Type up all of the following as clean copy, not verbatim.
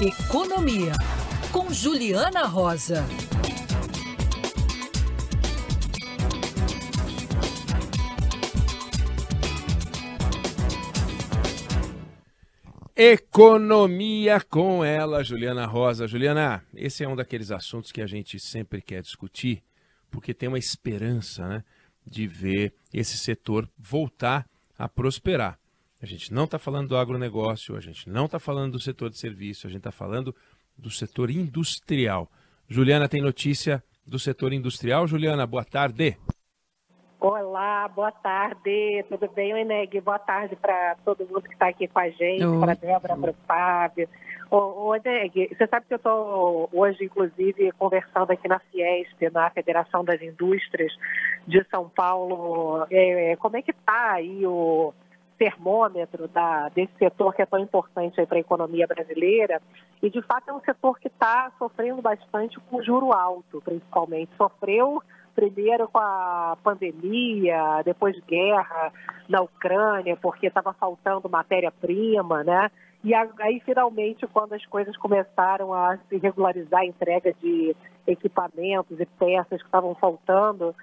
Economia, com Juliana Rosa. Economia com ela, Juliana Rosa. Juliana, esse é um daqueles assuntos que a gente sempre quer discutir, porque tem uma esperança, né, de ver esse setor voltar a prosperar. A gente não está falando do agronegócio, a gente não está falando do setor de serviço, a gente está falando do setor industrial. Juliana, tem notícia do setor industrial? Juliana, boa tarde. Olá, boa tarde, tudo bem, Eneg? Boa tarde para todo mundo que está aqui com a gente, para a Débora, para o Fábio. Ô, Eneg, você sabe que eu estou hoje, inclusive, conversando aqui na Fiesp, na Federação das Indústrias de São Paulo. Como é que está aí o termômetro desse setor que é tão importante para a economia brasileira? E, de fato, é um setor que está sofrendo bastante com juro alto, principalmente. Sofreu primeiro com a pandemia, depois guerra na Ucrânia, porque estava faltando matéria-prima, né? E aí, finalmente, quando as coisas começaram a se regularizar, a entrega de equipamentos e peças que estavam faltando,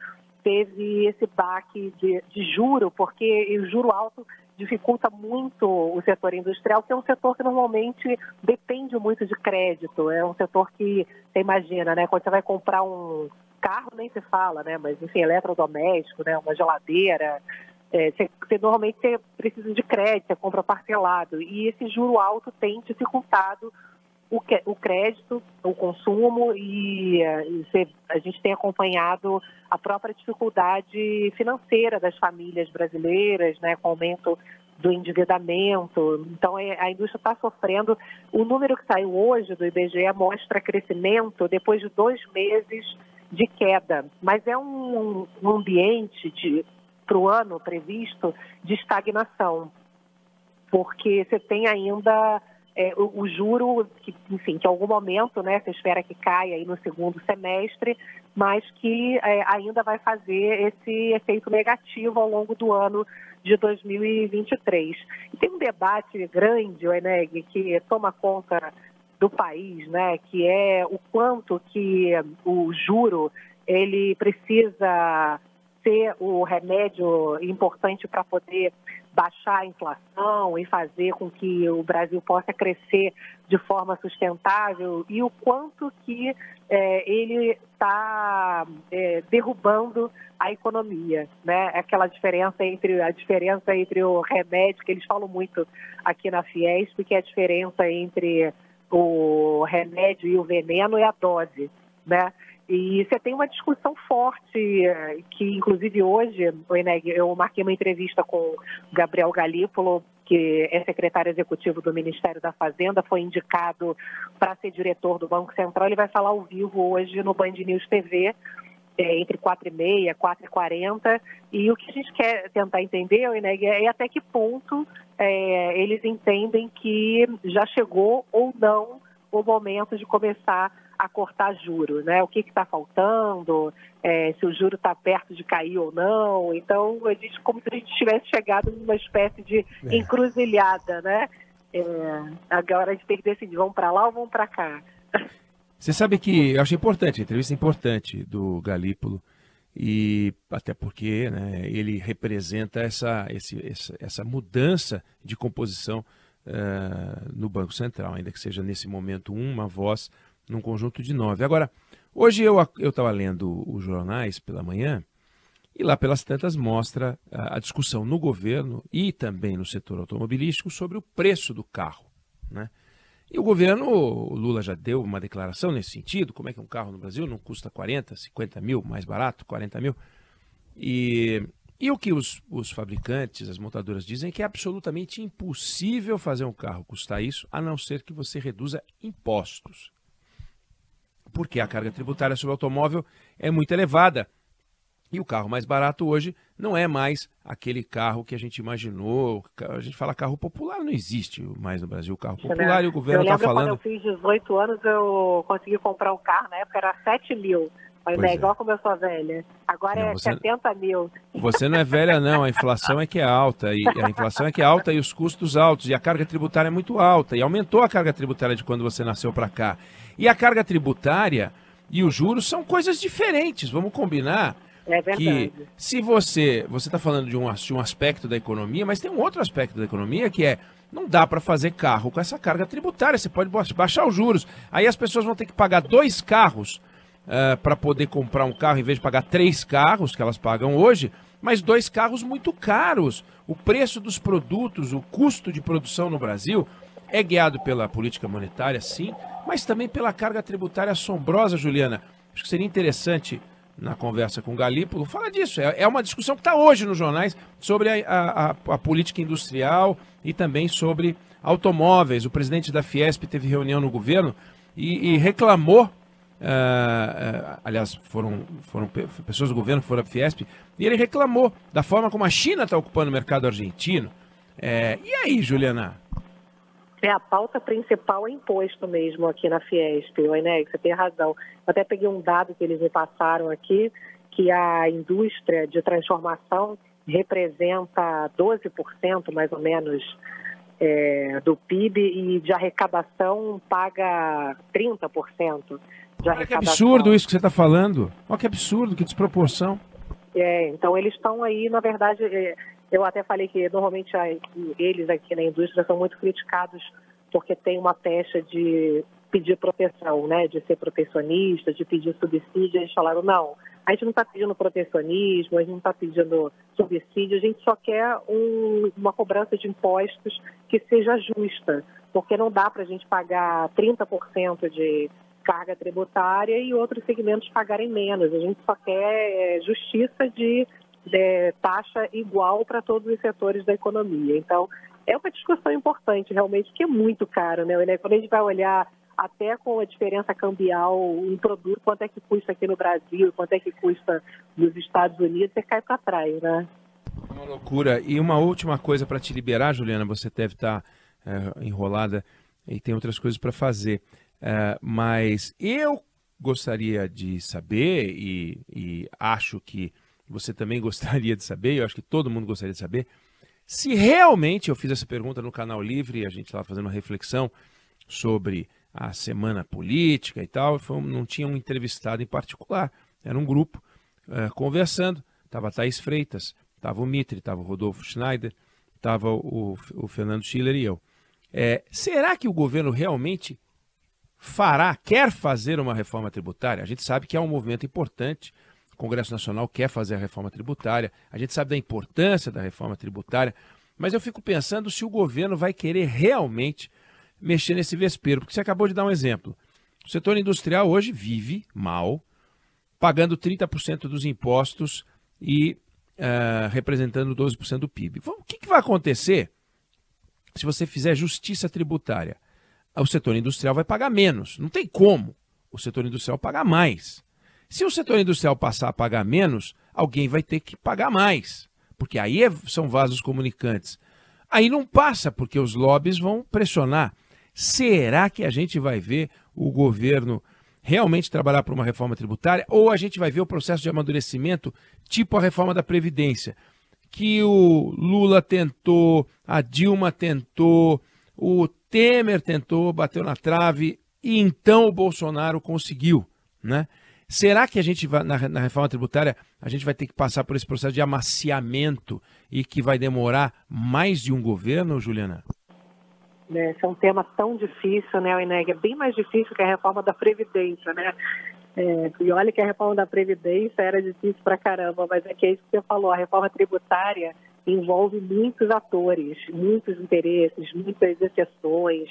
teve esse baque de juro, porque o juro alto dificulta muito o setor industrial, que é um setor que normalmente depende muito de crédito. É um setor que, você imagina, né? Quando você vai comprar um carro, nem se fala, né? Mas, enfim, eletrodoméstico, né? Uma geladeira, você normalmente precisa de crédito, você compra parcelado. E esse juro alto tem dificultado o crédito, o consumo, e a gente tem acompanhado a própria dificuldade financeira das famílias brasileiras, né, com o aumento do endividamento. Então, a indústria está sofrendo. O número que saiu hoje do IBGE mostra crescimento depois de 2 meses de queda, mas é um ambiente para o ano previsto de estagnação, porque você tem ainda o juro, que em algum momento, né, você espera que caia aí no segundo semestre, mas que ainda vai fazer esse efeito negativo ao longo do ano de 2023. E tem um debate grande, Eneg, que toma conta do país, né, que é o quanto que o juro ele precisa ser o remédio importante para poder baixar a inflação e fazer com que o Brasil possa crescer de forma sustentável, e o quanto que ele está derrubando a economia, né? Aquela diferença entre o remédio, que eles falam muito aqui na Fiesp, que é a diferença entre o remédio e o veneno é a dose, né? E você tem uma discussão forte, que inclusive hoje, Eneg, eu marquei uma entrevista com o Gabriel Galípolo, que é secretário executivo do Ministério da Fazenda, foi indicado para ser diretor do Banco Central. Ele vai falar ao vivo hoje no Band News TV, entre 4h30 e 4h40, e o que a gente quer tentar entender, Eneg, é até que ponto eles entendem que já chegou ou não o momento de começar a cortar juros, né? O que está faltando, se o juro está perto de cair ou não. Então, como se a gente tivesse chegado numa espécie de encruzilhada, né? Agora a gente tem que decidir, vamos para lá ou vamos para cá? Você sabe que eu achei importante, a entrevista importante do Galípolo, e até porque, né, ele representa essa mudança de composição no Banco Central, ainda que seja nesse momento uma voz num conjunto de 9. Agora, hoje eu estava lendo os jornais pela manhã, e lá pelas tantas mostra a discussão no governo e também no setor automobilístico sobre o preço do carro, né? E o Lula já deu uma declaração nesse sentido, como é que um carro no Brasil não custa 40, 50 mil, mais barato, 40 mil. E o que os fabricantes, as montadoras dizem é que é absolutamente impossível fazer um carro custar isso, a não ser que você reduza impostos. Porque a carga tributária sobre o automóvel é muito elevada. E o carro mais barato hoje não é mais aquele carro que a gente imaginou. A gente fala carro popular, não existe mais no Brasil o carro popular, e o governo está falando... Quando eu fiz 18 anos, eu consegui comprar um carro, na época era 7 mil. Mas é igual como eu sou velha. Agora não, é 70 mil. Você não é velha, não. A inflação é que é alta. E a inflação é que é alta e os custos altos. E a carga tributária é muito alta. E aumentou a carga tributária de quando você nasceu para cá. E a carga tributária e os juros são coisas diferentes. Vamos combinar. É verdade. Que se você está falando de um aspecto da economia, mas tem um outro aspecto da economia que é, não dá para fazer carro com essa carga tributária, você pode baixar os juros. Aí as pessoas vão ter que pagar 2 carros para poder comprar um carro, em vez de pagar 3 carros que elas pagam hoje, mas 2 carros muito caros. O preço dos produtos, o custo de produção no Brasil é guiado pela política monetária, sim, mas também pela carga tributária assombrosa, Juliana. Acho que seria interessante, na conversa com o Galípolo, fala disso. É uma discussão que está hoje nos jornais sobre a política industrial e também sobre automóveis. O presidente da Fiesp teve reunião no governo e reclamou, aliás, foram pessoas do governo que foram à Fiesp, e ele reclamou da forma como a China está ocupando o mercado argentino. E aí, Juliana? A pauta principal é imposto mesmo aqui na Fiesp, Enéas, você tem razão. Eu até peguei um dado que eles me passaram aqui, que a indústria de transformação representa 12% mais ou menos do PIB e de arrecadação paga 30% de arrecadação. Olha que absurdo isso que você está falando. Olha que absurdo, que desproporção. Então eles estão aí, na verdade... Eu até falei que normalmente eles aqui na indústria são muito criticados porque tem uma pecha de pedir proteção, né? De ser protecionista, de pedir subsídio. Eles falaram, não, a gente não está pedindo protecionismo, a gente não está pedindo subsídio, a gente só quer uma cobrança de impostos que seja justa, porque não dá para a gente pagar 30% de carga tributária e outros segmentos pagarem menos. A gente só quer justiça de taxa igual para todos os setores da economia. Então, é uma discussão importante, realmente, que é muito caro, né? Quando a gente vai olhar até com a diferença cambial, um produto, quanto é que custa aqui no Brasil, quanto é que custa nos Estados Unidos, você cai para trás, né? Uma loucura. E uma última coisa para te liberar, Juliana, você deve estar enrolada e tem outras coisas para fazer. Mas eu gostaria de saber, e acho que você também gostaria de saber, eu acho que todo mundo gostaria de saber, se realmente, eu fiz essa pergunta no Canal Livre, a gente estava fazendo uma reflexão sobre a semana política e tal, não tinha um entrevistado em particular, era um grupo conversando, estava a Thaís Freitas, estava o Mitre, estava o Rodolfo Schneider, estava o Fernando Schiller e eu. Será que o governo realmente quer fazer uma reforma tributária? A gente sabe que é um movimento importante, o Congresso Nacional quer fazer a reforma tributária, a gente sabe da importância da reforma tributária, mas eu fico pensando se o governo vai querer realmente mexer nesse vespeiro, porque você acabou de dar um exemplo. O setor industrial hoje vive mal, pagando 30% dos impostos e representando 12% do PIB. O que vai acontecer se você fizer justiça tributária? O setor industrial vai pagar menos, não tem como o setor industrial pagar mais. Se o setor industrial passar a pagar menos, alguém vai ter que pagar mais, porque aí são vasos comunicantes. Aí não passa, porque os lobbies vão pressionar. Será que a gente vai ver o governo realmente trabalhar por uma reforma tributária, ou a gente vai ver o processo de amadurecimento, tipo a reforma da Previdência, que o Lula tentou, a Dilma tentou, o Temer tentou, bateu na trave, e então o Bolsonaro conseguiu, né? Será que a gente vai, na reforma tributária, a gente vai ter que passar por esse processo de amaciamento e que vai demorar mais de um governo, Juliana? Esse é um tema tão difícil, né, Enéas? É bem mais difícil que a reforma da Previdência, né? E olha que a reforma da Previdência era difícil pra caramba, mas é que é isso que você falou, a reforma tributária envolve muitos atores, muitos interesses, muitas exceções.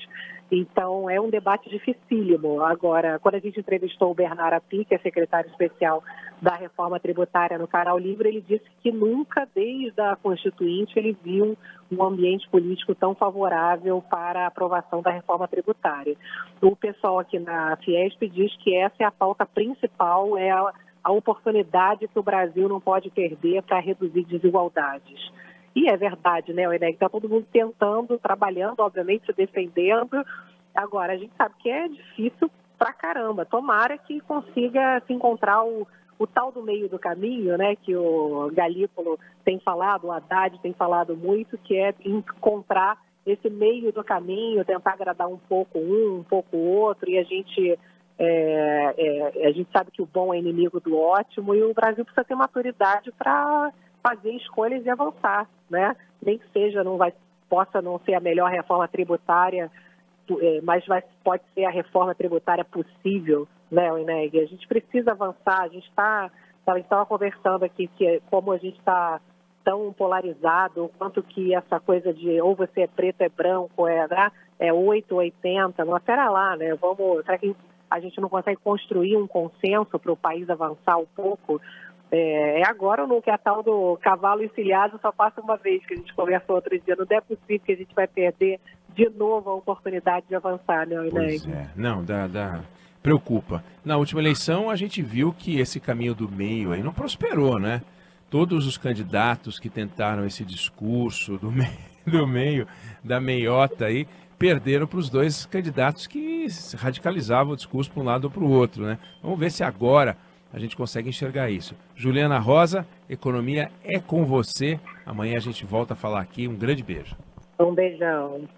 Então, é um debate dificílimo. Agora, quando a gente entrevistou o Bernardo Api, que é secretário especial da reforma tributária no Canal Livre, ele disse que nunca, desde a Constituinte, ele viu um ambiente político tão favorável para a aprovação da reforma tributária. O pessoal aqui na Fiesp diz que essa é a pauta principal, é a oportunidade que o Brasil não pode perder para reduzir desigualdades. E é verdade, né, Enéas? Está todo mundo tentando, trabalhando, obviamente, se defendendo. Agora, a gente sabe que é difícil pra caramba. Tomara que consiga se encontrar o tal do meio do caminho, né, que o Galípolo tem falado, o Haddad tem falado muito, que é encontrar esse meio do caminho, tentar agradar um pouco o outro, e a gente sabe que o bom é inimigo do ótimo, e o Brasil precisa ter maturidade para fazer escolhas e avançar, né? Nem que seja, possa não ser a melhor reforma tributária, mas pode ser a reforma tributária possível, né, Ineg? A gente precisa avançar, a gente estava conversando aqui que como a gente está tão polarizado, o quanto que essa coisa de ou você é preto, é branco, é 8, 80, não, espera lá, né? Será que a gente não consegue construir um consenso para o país avançar um pouco? Agora ou nunca, é a tal do cavalo encilhado só passa uma vez, que a gente conversou outro dia, não é possível que a gente vai perder de novo a oportunidade de avançar, né, Ineg? Pois é, não, preocupa. Na última eleição a gente viu que esse caminho do meio aí não prosperou, né? Todos os candidatos que tentaram esse discurso do meio, da meiota aí, perderam para os dois candidatos que radicalizavam o discurso para um lado ou para o outro, né? Vamos ver se agora a gente consegue enxergar isso. Juliana Rosa, economia é com você. Amanhã a gente volta a falar aqui. Um grande beijo. Um beijão.